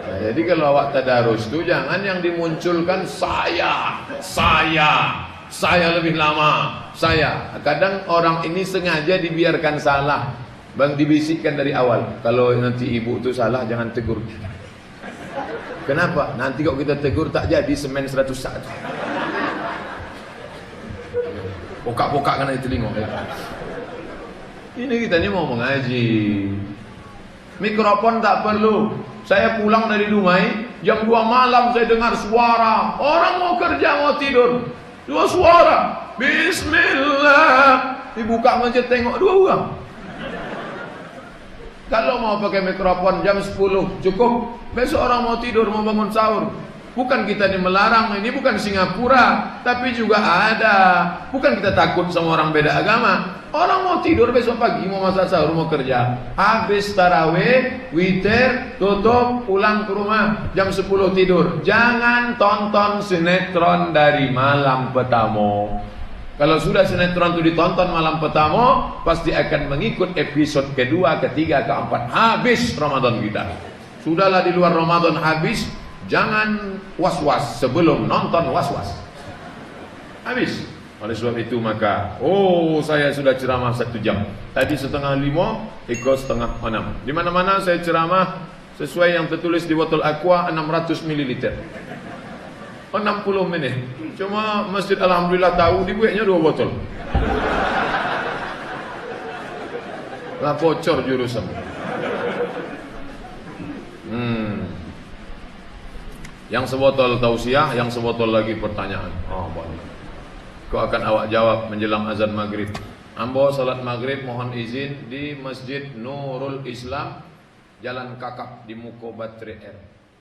Nah, jadi kalau awak tadarus tu jangan yang dimunculkan saya lebih lama, saya. Kadang orang ini sengaja dibiarkan salah. Bang, dibisikkan dari awal, kalau nanti ibu tu salah jangan tegur. Kenapa? Nanti kalau kita tegur tak jadi semen 101. Pokak-pokak kan itu telinga. Ini kita ni mau mengaji. Mikrofon tak perlu. Saya pulang dari Dumai, jam 2 malam saya dengar suara orang mau kerja mau tidur. 2 suara. Bismillah. Dibuka masjid tengok 2 orang. Kalau mau pakai mikrofon jam 10 cukup. Besok orang mau tidur, mau bangun sahur. Bukan kita ni melarang, ini bukan Singapura, tapi juga ada. Bukan kita takut sama orang beda agama. Orang mau tidur besok pagi, mau masak sahur, mau kerja. Habis tarawih, witir, tutup, pulang ke rumah, jam 10 tidur. Jangan tonton sinetron dari malam pertama. Kalau sudah sinetron itu ditonton malam pertama, pasti akan mengikut episode kedua, ketiga, keempat. Habis Ramadan kita. Sudahlah di luar Ramadan habis, jangan was-was sebelum nonton was-was. Habis. Oleh sebab itu maka, saya sudah ceramah 1 jam. Tadi 4:30, ikut 5:30. Di mana-mana saya ceramah sesuai yang tertulis di botol aqua 600 ml. 60 minit. Cuma masjid alhamdulillah tahu dibuatnya 2 botol. Lah bocor jurusan. Yang sebotol tausiah, yang sebotol lagi pertanyaan. Boleh. Kau akan awak jawab menjelang azan maghrib. Ambo salat maghrib mohon izin di Masjid Nurul Islam, Jalan Kakap di Muko Batre R.